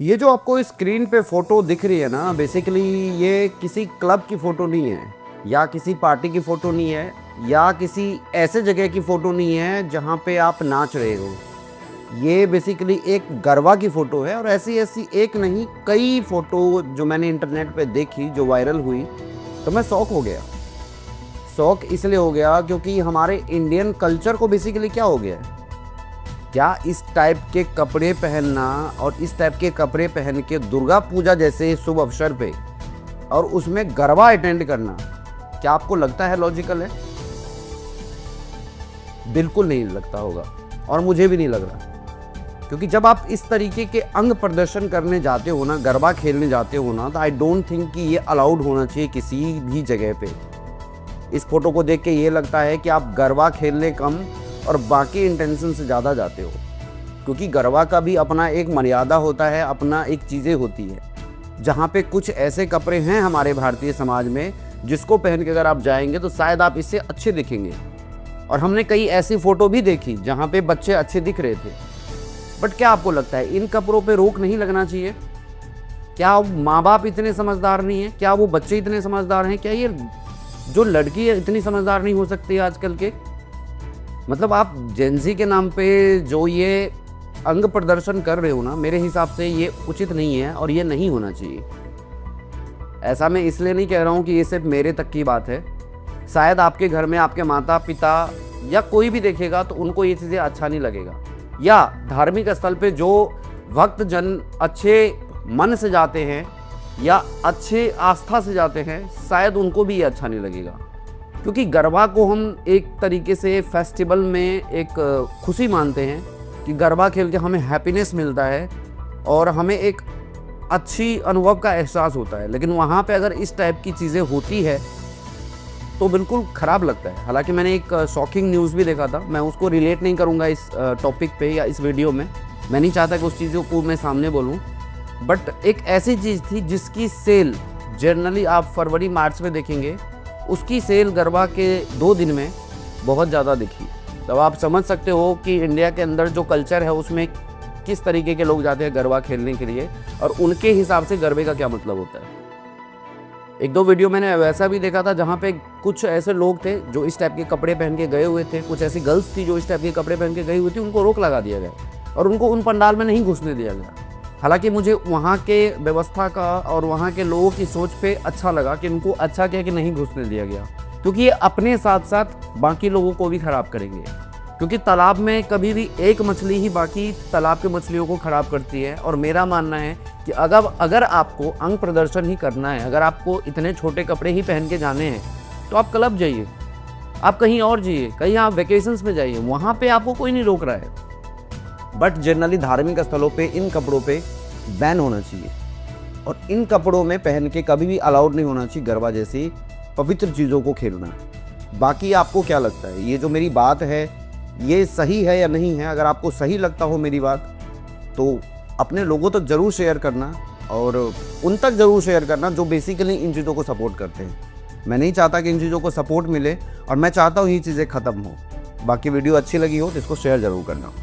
ये जो आपको स्क्रीन पे फ़ोटो दिख रही है ना, बेसिकली ये किसी क्लब की फ़ोटो नहीं है या किसी पार्टी की फ़ोटो नहीं है या किसी ऐसे जगह की फ़ोटो नहीं है जहाँ पे आप नाच रहे हो। ये बेसिकली एक गरबा की फ़ोटो है और ऐसी-ऐसी एक नहीं कई फ़ोटो जो मैंने इंटरनेट पे देखी, जो वायरल हुई, तो मैं शॉक हो गया। शॉक इसलिए हो गया क्योंकि हमारे इंडियन कल्चर को बेसिकली क्या हो गया है? क्या इस टाइप के कपड़े पहनना और इस टाइप के कपड़े पहन के दुर्गा पूजा जैसे शुभ अवसर पे और उसमें गरबा अटेंड करना, क्या आपको लगता है लॉजिकल है? बिल्कुल नहीं लगता होगा और मुझे भी नहीं लग रहा। क्योंकि जब आप इस तरीके के अंग प्रदर्शन करने जाते हो ना, गरबा खेलने जाते हो ना, तो आई डोंट थिंक कि ये अलाउड होना चाहिए किसी भी जगह पे। इस फोटो को देख के ये लगता है कि आप गरबा खेलने कम और बाकी इंटेंशन से ज़्यादा जाते हो, क्योंकि गरबा का भी अपना एक मर्यादा होता है, अपना एक चीज़ें होती है, जहाँ पे कुछ ऐसे कपड़े हैं हमारे भारतीय समाज में जिसको पहन के अगर आप जाएंगे तो शायद आप इससे अच्छे दिखेंगे। और हमने कई ऐसी फ़ोटो भी देखी जहाँ पे बच्चे अच्छे दिख रहे थे। बट क्या आपको लगता है इन कपड़ों पे रोक नहीं लगना चाहिए? क्या माँ बाप इतने समझदार नहीं हैं? क्या वो बच्चे इतने समझदार हैं? क्या ये जो लड़की है इतनी समझदार नहीं हो सकती आजकल के? मतलब आप जेन-ज़ी के नाम पे जो ये अंग प्रदर्शन कर रहे हो ना, मेरे हिसाब से ये उचित नहीं है और ये नहीं होना चाहिए। ऐसा मैं इसलिए नहीं कह रहा हूँ कि ये सिर्फ मेरे तक की बात है। शायद आपके घर में आपके माता-पिता या कोई भी देखेगा तो उनको ये चीज़ें अच्छा नहीं लगेगा, या धार्मिक स्थल पे जो भक्तजन अच्छे मन से जाते हैं या अच्छे आस्था से जाते हैं, शायद उनको भी ये अच्छा नहीं लगेगा। क्योंकि गरबा को हम एक तरीके से फेस्टिवल में एक खुशी मानते हैं कि गरबा खेल के हमें हैप्पीनेस मिलता है और हमें एक अच्छी अनुभव का एहसास होता है। लेकिन वहाँ पे अगर इस टाइप की चीज़ें होती है तो बिल्कुल ख़राब लगता है। हालांकि मैंने एक शॉकिंग न्यूज़ भी देखा था, मैं उसको रिलेट नहीं करूँगा इस टॉपिक पे या इस वीडियो में। मैं नहीं चाहता कि उस चीज़ों को मैं सामने बोलूँ, बट एक ऐसी चीज़ थी जिसकी सेल जनरली आप फरवरी मार्च में देखेंगे, उसकी सेल गरबा के 2 दिन में बहुत ज़्यादा दिखी। तब आप समझ सकते हो कि इंडिया के अंदर जो कल्चर है उसमें किस तरीके के लोग जाते हैं गरबा खेलने के लिए और उनके हिसाब से गरबे का क्या मतलब होता है। एक दो वीडियो मैंने वैसा भी देखा था जहाँ पे कुछ ऐसे लोग थे जो इस टाइप के कपड़े पहन के गए हुए थे, कुछ ऐसी गर्ल्स थी जो इस टाइप के कपड़े पहन के गई हुई थी, उनको रोक लगा दिया गया और उनको उन पंडाल में नहीं घुसने दिया गया। हालांकि मुझे वहाँ के व्यवस्था का और वहाँ के लोगों की सोच पे अच्छा लगा कि उनको अच्छा किया कि नहीं घुसने दिया गया, क्योंकि ये अपने साथ साथ बाकी लोगों को भी ख़राब करेंगे। क्योंकि तालाब में कभी भी एक मछली ही बाकी तालाब के मछलियों को ख़राब करती है। और मेरा मानना है कि अगर आपको अंग प्रदर्शन ही करना है, अगर आपको इतने छोटे कपड़े ही पहन के जाने हैं, तो आप क्लब जाइए, आप कहीं और जाइए, कहीं आप वेकेशंस में जाइए, वहाँ पे आपको कोई नहीं रोक रहा है। बट जनरली धार्मिक स्थलों पे इन कपड़ों पे बैन होना चाहिए और इन कपड़ों में पहन के कभी भी अलाउड नहीं होना चाहिए गरबा जैसी पवित्र चीज़ों को खेलना। बाकी आपको क्या लगता है, ये जो मेरी बात है ये सही है या नहीं है? अगर आपको सही लगता हो मेरी बात तो अपने लोगों तक ज़रूर शेयर करना और उन तक ज़रूर शेयर करना जो बेसिकली इन चीज़ों को सपोर्ट करते हैं। मैं नहीं चाहता कि इन चीज़ों को सपोर्ट मिले और मैं चाहता हूँ ये चीज़ें ख़त्म हो। बाकी वीडियो अच्छी लगी हो तो इसको शेयर ज़रूर करना।